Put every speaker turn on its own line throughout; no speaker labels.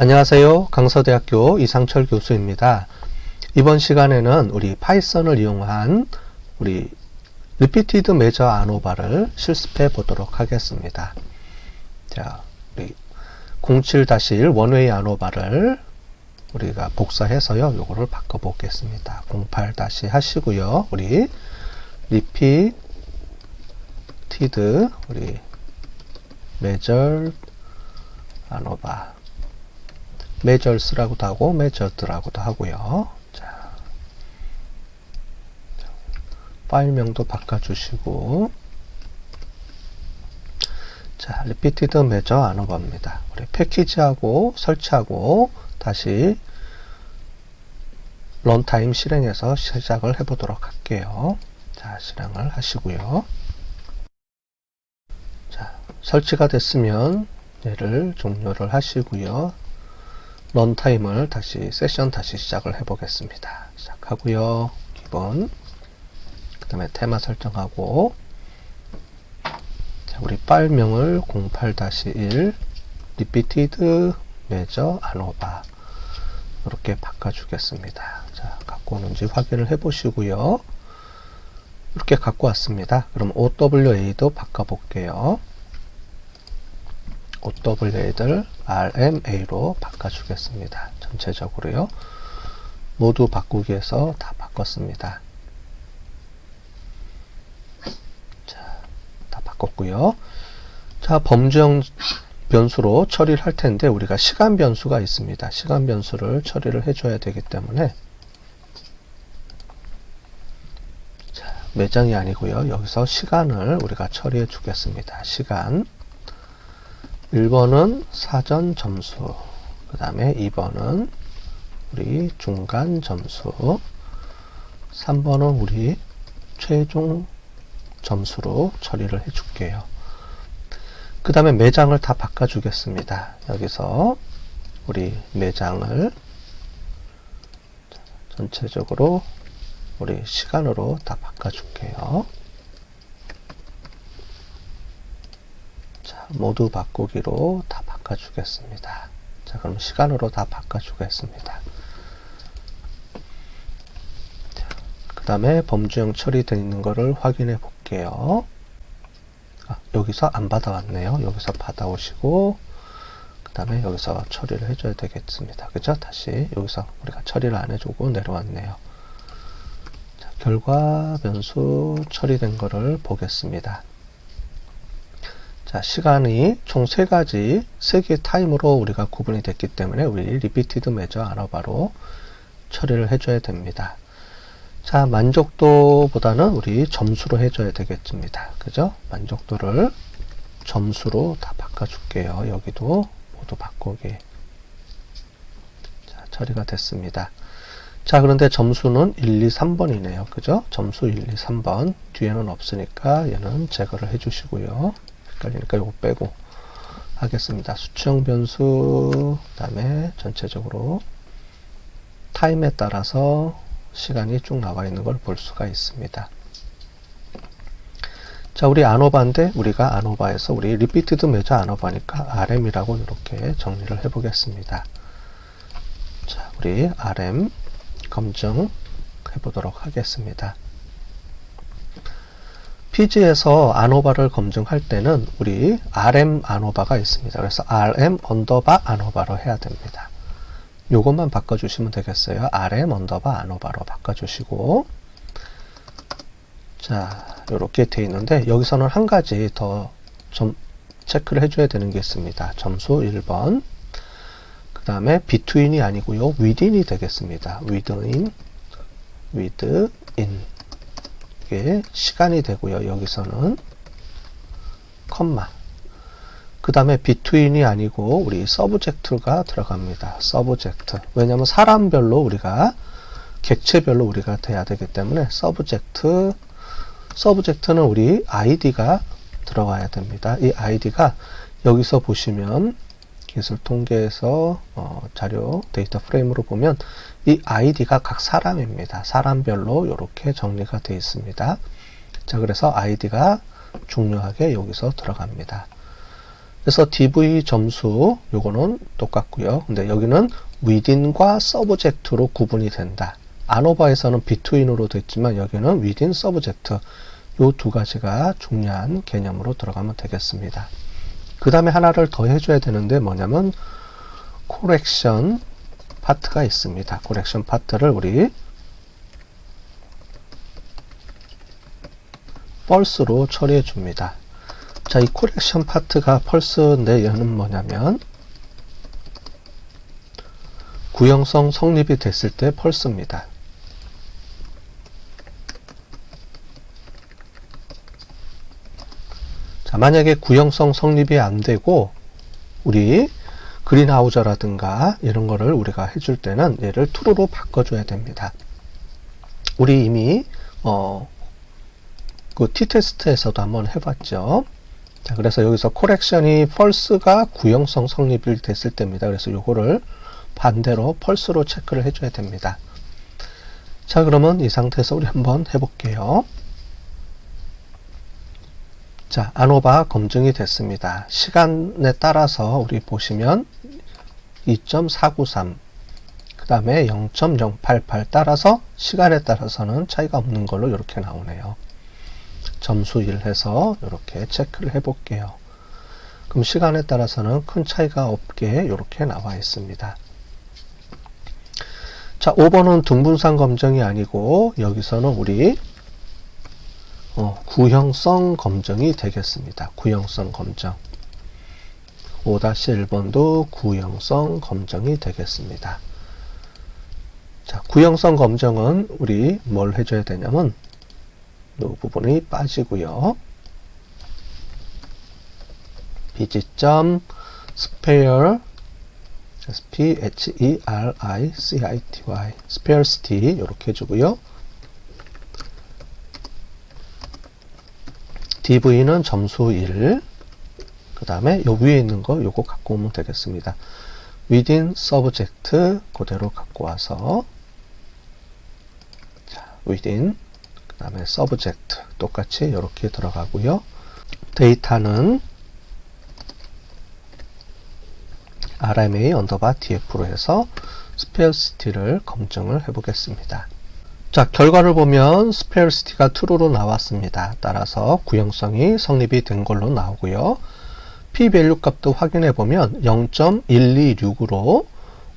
안녕하세요. 강서대학교 이상철 교수입니다. 이번 시간에는 우리 파이썬을 이용한 우리 Repeated Measure ANOVA를 실습해 보도록 하겠습니다. 자, 우리 07-1 원웨이 ANOVA를 우리가 복사해서요, 요거를 바꿔 보겠습니다. 08- 하시고요, 우리 Repeated 우리 Measure ANOVA measures라고도 하고 measured라고도 하고요. 자, 파일명도 바꿔주시고, 자, repeated measure ANOVA입니다. 우리 패키지하고 설치하고 다시 런타임 실행해서 시작을 해보도록 할게요. 자, 실행을 하시고요. 자, 설치가 됐으면 얘를 종료를 하시고요. 런타임을 세션 다시 시작을 해 보겠습니다. 시작하고요. 기본, 그 다음에 테마 설정하고, 자, 우리 파일명을 08-1 repeated measure ANOVA 이렇게 바꿔주겠습니다. 자, 갖고 오는지 확인을 해 보시고요. 이렇게 갖고 왔습니다. 그럼 OWA도 바꿔볼게요. OWA를 RMA로 바꿔주겠습니다. 전체적으로요. 모두 바꾸기에서 다 바꿨습니다. 자, 다 바꿨고요. 자, 범주형 변수로 처리를 할 텐데 우리가 시간 변수가 있습니다. 시간 변수를 처리를 해줘야 되기 때문에, 자, 매장이 아니고요. 여기서 시간을 우리가 처리해 주겠습니다. 시간. 1번은 사전 점수, 그 다음에 2번은 우리 중간 점수, 3번은 우리 최종 점수로 처리를 해 줄게요. 그 다음에 매장을 다 바꿔주겠습니다. 여기서 우리 매장을 전체적으로 우리 시간으로 다 바꿔줄게요. 모두 바꾸기로 다 바꿔주겠습니다. 자, 그럼 시간으로 다 바꿔주겠습니다. 그 다음에 범주형 처리되어 있는 거를 확인해 볼게요. 여기서 안 받아왔네요. 여기서 받아오시고, 그 다음에 여기서 처리를 해줘야 되겠습니다. 그죠? 다시 여기서 우리가 처리를 안 해주고 내려왔네요. 자, 결과 변수 처리된 거를 보겠습니다. 자, 시간이 총 3개의 타임으로 우리가 구분이 됐기 때문에 우리 repeated measure ANOVA로 처리를 해줘야 됩니다. 자, 만족도보다는 우리 점수로 해줘야 되겠습니다. 그죠? 만족도를 점수로 다 바꿔줄게요. 여기도 모두 바꾸기. 자, 처리가 됐습니다. 자, 그런데 점수는 1, 2, 3번이네요. 그죠? 점수 1, 2, 3번. 뒤에는 없으니까 얘는 제거를 해주시고요. 헷갈리니까 이거 빼고 하겠습니다. 수치형 변수, 그 다음에 전체적으로 타임에 따라서 시간이 쭉 나와 있는 걸 볼 수가 있습니다. 자, 우리 ANOVA인데 우리가 ANOVA에서 우리 repeated measure ANOVA니까 RM이라고 이렇게 정리를 해 보겠습니다. 자, 우리 RM 검증 해 보도록 하겠습니다. 피지에서 ANOVA를 검증할 때는 우리 RM ANOVA가 있습니다. 그래서 RM 언더바 ANOVA로 해야 됩니다. 요것만 바꿔주시면 되겠어요. RM 언더바 ANOVA로 바꿔주시고, 자, 요렇게 되어 있는데 여기서는 한 가지 더 좀 체크를 해줘야 되는 게 있습니다. 점수 1번, 그 다음에 between이 아니고요, within이 되겠습니다. within 이게 시간이 되고요. 여기서는 컴마, 그 다음에 between이 아니고 우리 subject가 들어갑니다. subject. 왜냐하면 사람별로 우리가 객체별로 우리가 돼야 되기 때문에 subject는 우리 id가 들어가야 됩니다. 이 id가 여기서 보시면 기술 통계에서 자료 데이터 프레임으로 보면 이 id가 각 사람입니다. 사람별로 이렇게 정리가 되어 있습니다. 자, 그래서 id가 중요하게 여기서 들어갑니다. 그래서 DV 점수 요거는 똑같고요. 근데 여기는 within과 subject로 구분이 된다. ANOVA에서는 between으로 됐지만 여기는 within, subject 요 두 가지가 중요한 개념으로 들어가면 되겠습니다. 그 다음에 하나를 더 해줘야 되는데 뭐냐면 correction 파트가 있습니다. correction 파트를 우리 false로 처리해 줍니다. 자, 이 correction 파트가 false인데 얘는 뭐냐면 구형성 성립이 됐을 때 false입니다. 자, 만약에 구형성 성립이 안 되고 우리 그린하우저라든가 이런 거를 우리가 해줄 때는 얘를 true로 바꿔줘야 됩니다. 우리 이미 그 t테스트에서도 한번 해봤죠. 자, 그래서 여기서 correction이 false가 구형성 성립이 됐을 때입니다. 그래서 요거를 반대로 false로 체크를 해줘야 됩니다. 자, 그러면 이 상태에서 우리 한번 해볼게요. 자, ANOVA 검증이 됐습니다. 시간에 따라서 우리 보시면 2.493, 그 다음에 0.088 따라서 시간에 따라서는 차이가 없는 걸로 이렇게 나오네요. 점수 1 해서 이렇게 체크를 해 볼게요. 그럼 시간에 따라서는 큰 차이가 없게 이렇게 나와 있습니다. 자, 5번은 등분상 검증이 아니고 여기서는 우리 구형성 검증이 되겠습니다. 구형성 검증. 5-1번도 구형성 검증이 되겠습니다. 자, 구형성 검증은 우리 뭘 해줘야 되냐면 이 부분이 빠지고요. 비지점 sphere S-P-H-E-R-I-C-I-T-Y sparcity 이렇게 해주고요. DV는 점수 1, 그 다음에 요 위에 있는 거 요거 갖고 오면 되겠습니다. within subject 그대로 갖고 와서 자, within 그 다음에 subject 똑같이 이렇게 들어가고요. 데이터는 RMA _DF로 해서 sparcity를 검증을 해 보겠습니다. 자, 결과를 보면 sparcity가 true로 나왔습니다. 따라서 구형성이 성립이 된 걸로 나오고요. p-value 값도 확인해 보면 0.126으로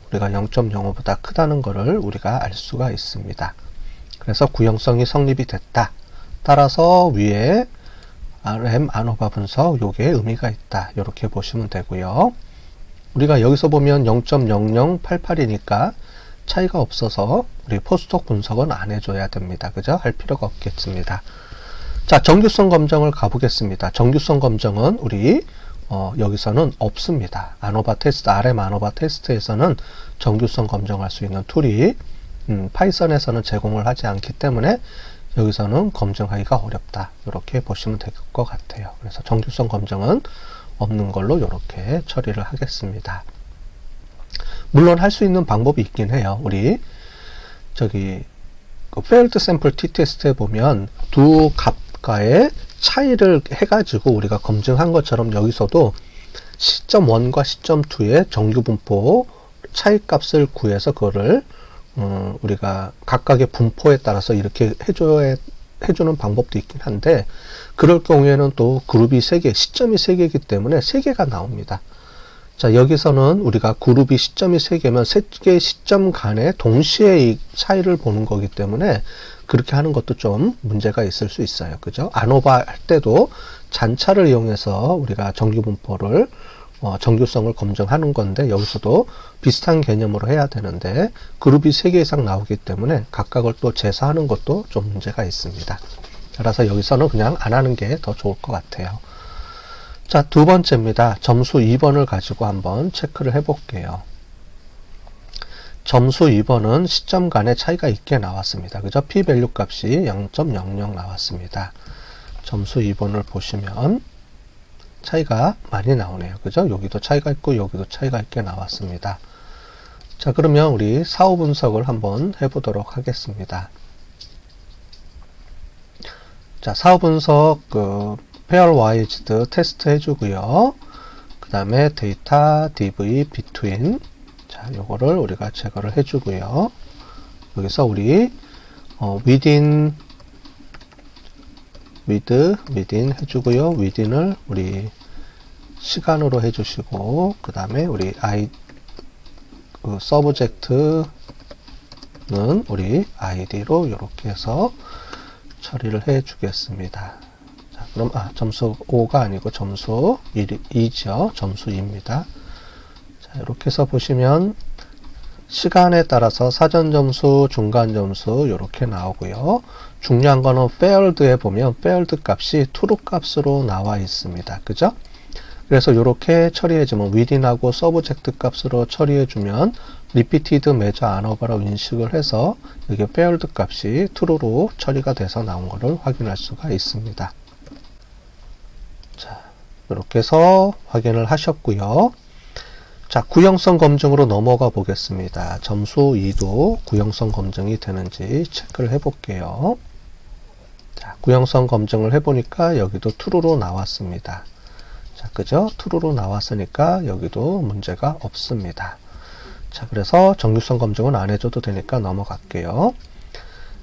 우리가 0.05보다 크다는 것을 우리가 알 수가 있습니다. 그래서 구형성이 성립이 됐다. 따라서 위에 RM ANOVA 분석 요게 의미가 있다. 이렇게 보시면 되고요. 우리가 여기서 보면 0.0088이니까 차이가 없어서 우리 포스톡 분석은 안 해줘야 됩니다. 그죠? 할 필요가 없겠습니다. 자, 정규성 검증을 가보겠습니다. 정규성 검증은 우리 여기서는 없습니다. ANOVA 테스트, RM ANOVA 테스트에서는 정규성 검증할 수 있는 툴이 파이썬에서는 제공을 하지 않기 때문에 여기서는 검증하기가 어렵다. 이렇게 보시면 될 것 같아요. 그래서 정규성 검증은 없는 걸로 이렇게 처리를 하겠습니다. 물론 할 수 있는 방법이 있긴 해요. 우리 저기 그 failed sample t-테스트에 보면 두 값과의 차이를 해가지고 우리가 검증한 것처럼 여기서도 시점 1과 시점 2의 정규 분포 차이 값을 구해서 그거를 우리가 각각의 분포에 따라서 이렇게 해주는 방법도 있긴 한데, 그럴 경우에는 또 그룹이 3개, 시점이 3개이기 때문에 3개가 나옵니다. 자, 여기서는 우리가 그룹이 시점이 3개면 3개의 시점 간에 동시에 이 차이를 보는 거기 때문에 그렇게 하는 것도 좀 문제가 있을 수 있어요. 그죠? ANOVA 할 때도 잔차를 이용해서 우리가 정규 분포를 정규성을 검증하는 건데, 여기서도 비슷한 개념으로 해야 되는데 그룹이 3개 이상 나오기 때문에 각각을 또 제사하는 것도 좀 문제가 있습니다. 따라서 여기서는 그냥 안 하는 게 더 좋을 것 같아요. 자, 두 번째입니다. 점수 2번을 가지고 한번 체크를 해 볼게요. 점수 2번은 시점 간의 차이가 있게 나왔습니다. 그죠? p-value 값이 0.00 나왔습니다. 점수 2번을 보시면 차이가 많이 나오네요. 그죠? 여기도 차이가 있고 여기도 차이가 있게 나왔습니다. 자, 그러면 우리 사후 분석을 한번 해보도록 하겠습니다. 자, 사후 분석 pairwise 테스트 해주고요. 그 다음에 데이터 dv between. 자, 요거를 우리가 제거를 해주고요. 여기서 우리 within within 해주고요. within을 우리 시간으로 해주시고, 그 다음에 우리 subject는 우리 id로 이렇게 해서 처리를 해 주겠습니다. 자, 그럼 점수 5가 아니고 점수 2죠. 점수 2입니다. 자, 이렇게 해서 보시면 시간에 따라서 사전 점수, 중간 점수 이렇게 나오고요. 중요한 거는 failed에 보면 failed 값이 true 값으로 나와 있습니다. 그죠? 그래서 이렇게 처리해주면 within하고 subject 값으로 처리해주면 repeated measure ANOVA라고 인식을 해서 여기 failed 값이 true로 처리가 돼서 나온 것을 확인할 수가 있습니다. 자, 이렇게 해서 확인을 하셨고요. 자, 구형성 검증으로 넘어가 보겠습니다. 점수 2도 구형성 검증이 되는지 체크를 해볼게요. 자, 구형성 검증을 해보니까 여기도 true로 나왔습니다. 자, 그죠? true로 나왔으니까 여기도 문제가 없습니다. 자, 그래서 정규성 검증은 안 해줘도 되니까 넘어갈게요.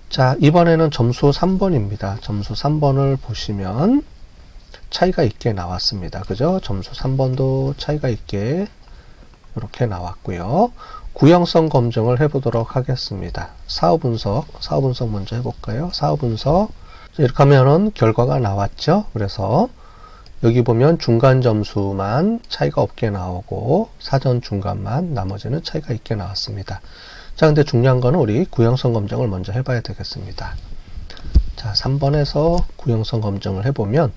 자, 이번에는 점수 3번입니다. 점수 3번을 보시면 차이가 있게 나왔습니다. 그죠? 점수 3번도 차이가 있게 이렇게 나왔고요. 구형성 검증을 해보도록 하겠습니다. 사후 분석 먼저 해볼까요? 사후 분석. 이렇게 하면은 결과가 나왔죠? 그래서 여기 보면 중간 점수만 차이가 없게 나오고 사전 중간만 나머지는 차이가 있게 나왔습니다. 자, 근데 중요한 거는 우리 구형성 검증을 먼저 해봐야 되겠습니다. 자, 3번에서 구형성 검증을 해보면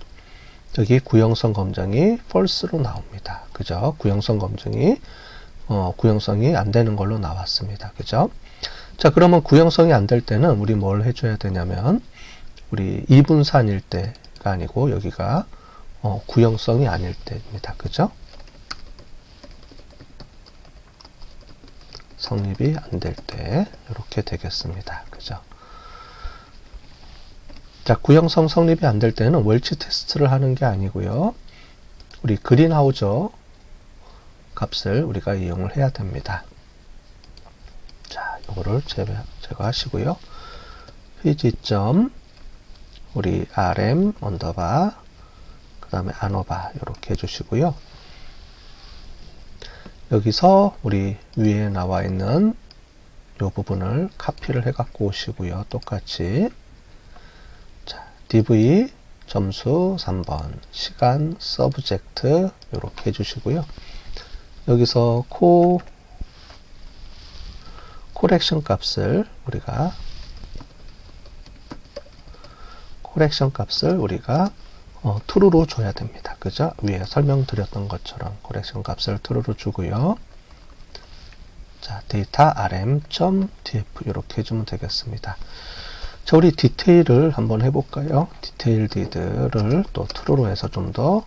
여기 구형성 검증이 false로 나옵니다. 그죠? 구형성 검증이 구형성이 안 되는 걸로 나왔습니다. 그죠? 자, 그러면 구형성이 안 될 때는 우리 뭘 해줘야 되냐면 우리 이분산일 때가 아니고 여기가 구형성이 아닐 때입니다. 그죠? 성립이 안 될 때 이렇게 되겠습니다. 그죠? 자, 구형성 성립이 안 될 때는 웰치 테스트를 하는 게 아니고요. 우리 그린하우저 값을 우리가 이용을 해야 됩니다. 자, 요거를 제거하시고요. 회지점 우리 rm 언더바 그 다음에 ANOVA 이렇게 해주시고요. 여기서 우리 위에 나와 있는 이 부분을 카피를 해 갖고 오시고요. 똑같이 자, dv 점수 3번 시간 서브젝트 이렇게 해주시고요. 여기서 코렉션 값을 우리가 true로 줘야 됩니다. 그죠? 위에 설명드렸던 것처럼 코렉션 값을 true로 주고요. 자, 데이터 rm.df 이렇게 해주면 되겠습니다. 자, 우리 디테일을 한번 해볼까요? 디테일 did를 또 true로 해서 좀 더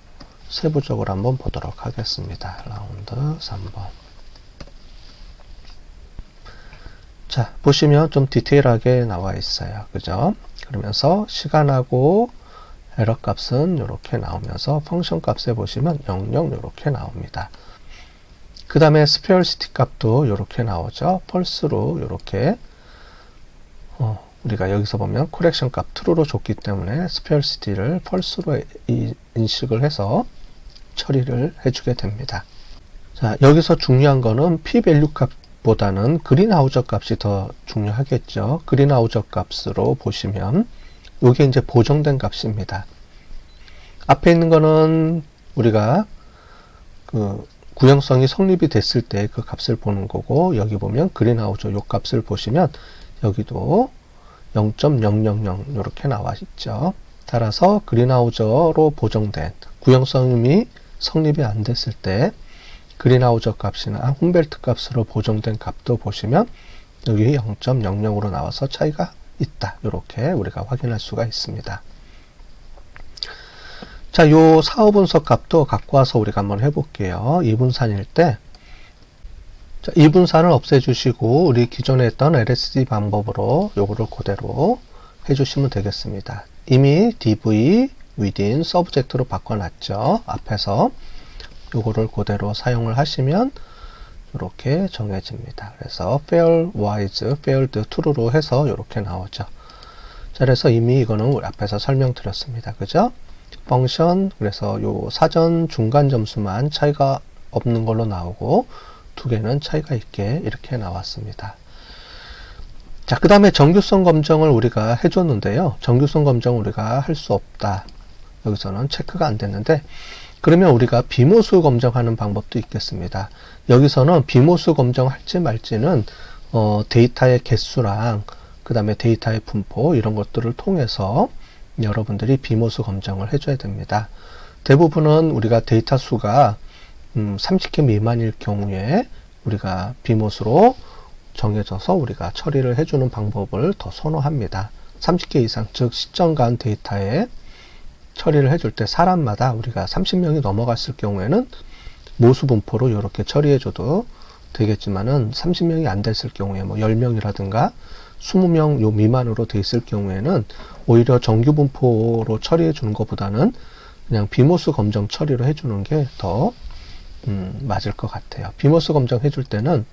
세부적으로 한번 보도록 하겠습니다. 라운드 3번. 자, 보시면 좀 디테일하게 나와 있어요. 그죠? 그러면서 시간하고 에러 값은 이렇게 나오면서 펑션 값에 보시면 00 이렇게 나옵니다. 그 다음에 스페어시티 값도 이렇게 나오죠. 펄스로 이렇게 우리가 여기서 보면 코렉션 값 true로 줬기 때문에 스페어시티를 펄스로 인식을 해서 처리를 해주게 됩니다. 자, 여기서 중요한 거는 p-밸류 값보다는 그린하우저 값이 더 중요하겠죠. 그린하우저 값으로 보시면 이게 이제 보정된 값입니다. 앞에 있는 거는 우리가 그 구형성이 성립이 됐을 때 그 값을 보는 거고, 여기 보면 그린하우저 요 값을 보시면 여기도 0.000 이렇게 나와 있죠. 따라서 그린하우저로 보정된 구형성이 성립이 안 됐을 때 그린하우저 값이나 humboldt 값으로 보정된 값도 보시면 여기 0.00으로 나와서 차이가 있다. 이렇게 우리가 확인할 수가 있습니다. 자, 요 사후 분석 값도 갖고 와서 우리가 한번 해볼게요. 이분산일 때, 자, 이분산을 없애주시고 우리 기존에 했던 LSD 방법으로 요거를 그대로 해주시면 되겠습니다. 이미 dv within subject로 바꿔놨죠. 앞에서 요거를 그대로 사용을 하시면 이렇게 정해집니다. 그래서 pairwise, paired true로 해서 이렇게 나오죠. 자, 그래서 이미 이거는 우리 앞에서 설명드렸습니다. 그죠? 펑션, 그래서 요 사전 중간 점수만 차이가 없는 걸로 나오고 두 개는 차이가 있게 이렇게 나왔습니다. 자, 그 다음에 정규성 검정을 우리가 해줬는데요. 정규성 검정 우리가 할 수 없다. 여기서는 체크가 안 됐는데, 그러면 우리가 비모수 검정하는 방법도 있겠습니다. 여기서는 비모수 검정할지 말지는 데이터의 개수랑 그 다음에 데이터의 분포 이런 것들을 통해서 여러분들이 비모수 검정을 해줘야 됩니다. 대부분은 우리가 데이터 수가 30개 미만일 경우에 우리가 비모수로 정해져서 우리가 처리를 해주는 방법을 더 선호합니다. 30개 이상, 즉 시점 간 데이터에 처리를 해줄 때 사람마다 우리가 30명이 넘어갔을 경우에는 모수 분포로 이렇게 처리해줘도 되겠지만은 30명이 안 됐을 경우에 뭐 10명이라든가 20명 요 미만으로 돼 있을 경우에는 오히려 정규 분포로 처리해 주는 것보다는 그냥 비모수 검정 처리로 해주는 게 더 맞을 것 같아요. 비모수 검정 해줄 때는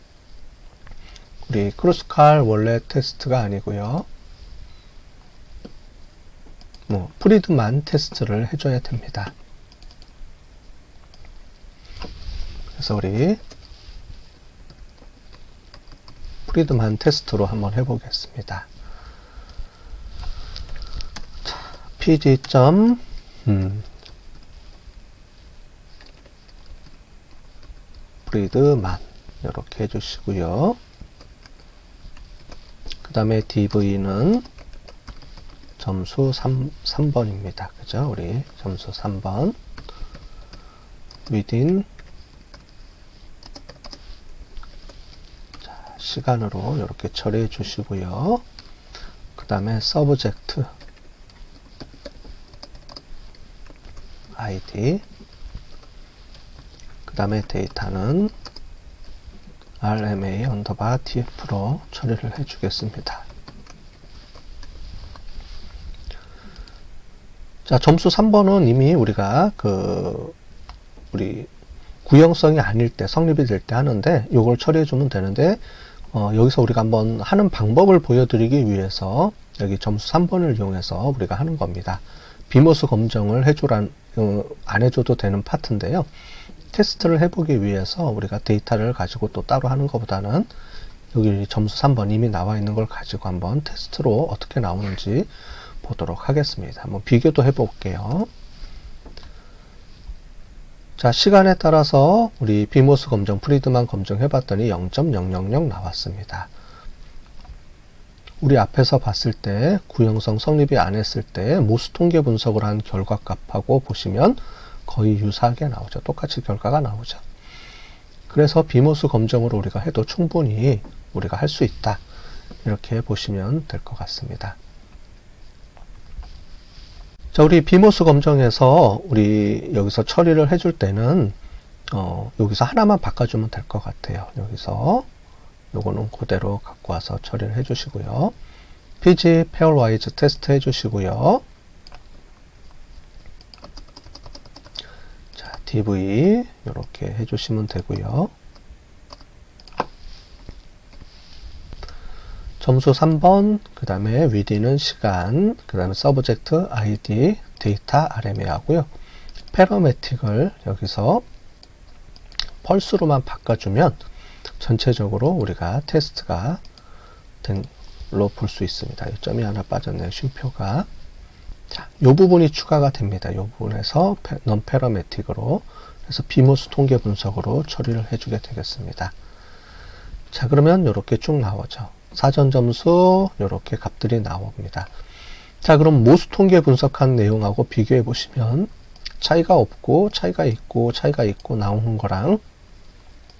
우리 크루스칼 원래 테스트가 아니고요. 뭐 프리드만 테스트를 해줘야 됩니다. 그래서 우리 프리드만 테스트로 한번 해보겠습니다. 자, pg. 프리드만 이렇게 해주시고요. 그 다음에 dv는 점수 3번입니다. 그죠? 우리 점수 3번. within 자, 시간으로 이렇게 처리해 주시고요. 그 다음에 subject id 그 다음에 데이터는 rma tf로 처리를 해 주겠습니다. 자, 점수 3번은 이미 우리가 우리 구형성이 아닐 때, 성립이 될 때 하는데, 요걸 처리해 주면 되는데, 여기서 우리가 한번 하는 방법을 보여드리기 위해서, 여기 점수 3번을 이용해서 우리가 하는 겁니다. 비모수 검정을 안 해줘도 되는 파트인데요. 테스트를 해보기 위해서 우리가 데이터를 가지고 또 따로 하는 것보다는, 여기 점수 3번 이미 나와 있는 걸 가지고 한번 테스트로 어떻게 나오는지 보도록 하겠습니다. 한번 비교도 해볼게요. 자, 시간에 따라서 우리 비모스 검정, 프리드만 검정 해봤더니 0.000 나왔습니다. 우리 앞에서 봤을 때 구형성 성립이 안 했을 때 모수 통계 분석을 한 결과값하고 보시면 거의 유사하게 나오죠. 똑같이 결과가 나오죠. 그래서 비모스 검정으로 우리가 해도 충분히 우리가 할 수 있다. 이렇게 보시면 될 것 같습니다. 자, 우리 비모스 검정에서 우리 여기서 처리를 해줄 때는 여기서 하나만 바꿔주면 될 것 같아요. 여기서 요거는 그대로 갖고 와서 처리를 해주시고요. pg pairwise 테스트 해주시고요. 자, dv 이렇게 해주시면 되고요. 점수 3번, 그 다음에 within은 시간, 그 다음에 subject, id, 데이터, rma 하고요. parametic을 여기서 펄스로만 바꿔주면 전체적으로 우리가 테스트가 된 걸로 볼 수 있습니다. 이 점이 하나 빠졌네요. 쉼표가. 자, 요 부분이 추가가 됩니다. 요 부분에서 non-parametic으로 그래서 비모스 통계 분석으로 처리를 해주게 되겠습니다. 자, 그러면 이렇게 쭉 나오죠. 사전 점수 이렇게 값들이 나옵니다. 자, 그럼 모수 통계 분석한 내용하고 비교해 보시면 차이가 없고 차이가 있고 차이가 있고 나오는 거랑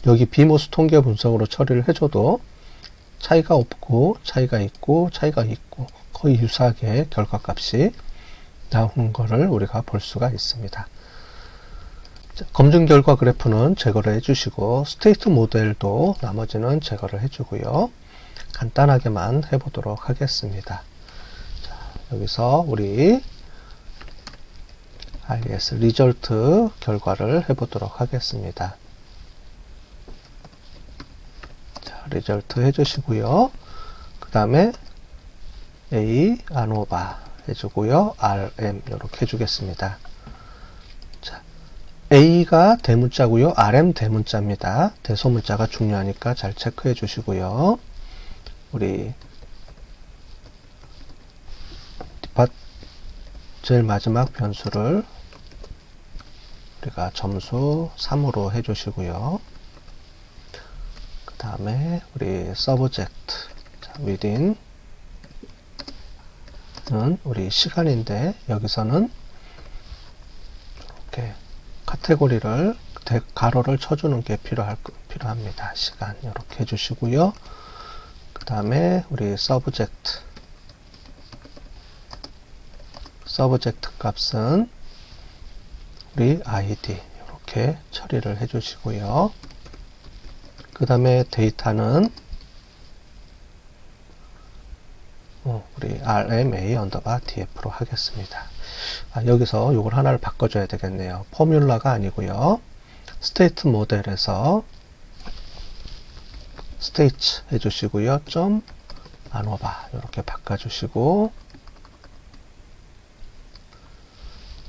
여기 비모수 통계 분석으로 처리를 해줘도 차이가 없고 차이가 있고 차이가 있고 거의 유사하게 결과값이 나오는 거를 우리가 볼 수가 있습니다. 자, 검증 결과 그래프는 제거를 해주시고 스테이트 모델도 나머지는 제거를 해주고요. 간단하게만 해보도록 하겠습니다. 자, 여기서 우리 rs 리절트 결과를 해보도록 하겠습니다. 자, 리절트 해주시고요. 그 다음에 a 아노바 해주고요. rm 이렇게 해주겠습니다. 자, a가 대문자고요. rm 대문자입니다. 대소문자가 중요하니까 잘 체크해 주시고요. 우리 제일 마지막 변수를 우리가 점수 3으로 해주시고요. 그 다음에 우리 subject, within은 우리 시간인데 여기서는 이렇게 카테고리를 가로를 쳐주는 게 필요합니다. 시간 이렇게 해주시고요. 그 다음에 우리 subject 값은 우리 id 이렇게 처리를 해 주시고요. 그 다음에 데이터는 우리 rma df로 하겠습니다. 여기서 이걸 하나를 바꿔줘야 되겠네요. 포뮬라가 아니고요. 스테이트 모델에서 스테이츠 해주시고요. 점 아노바 이렇게 바꿔주시고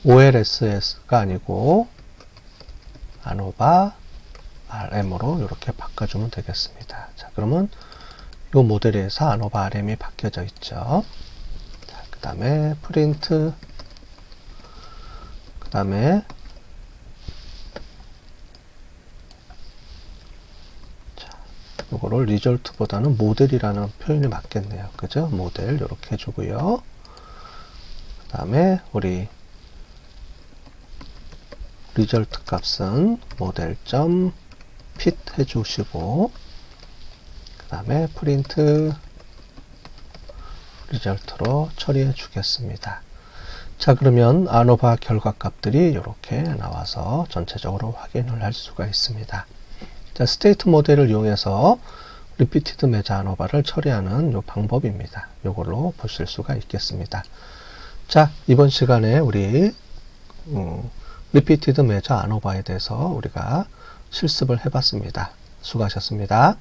olss가 아니고 아노바 rm으로 이렇게 바꿔주면 되겠습니다. 자, 그러면 이 모델에서 아노바 rm이 바뀌어져 있죠. 그 다음에 프린트, 그 다음에 이거를 리절트보다는 모델이라는 표현이 맞겠네요. 그죠? 모델 이렇게 해주고요. 그 다음에 우리 리절트 값은 모델.fit 해주시고 그 다음에 프린트 리절트로 처리해 주겠습니다. 자, 그러면 아노바 결과 값들이 이렇게 나와서 전체적으로 확인을 할 수가 있습니다. 자, 스테이트 모델을 이용해서 리피티드 매저 아노바를 처리하는 요 방법입니다. 요걸로 보실 수가 있겠습니다. 자, 이번 시간에 우리 리피티드 매저 아노바에 대해서 우리가 실습을 해봤습니다. 수고하셨습니다.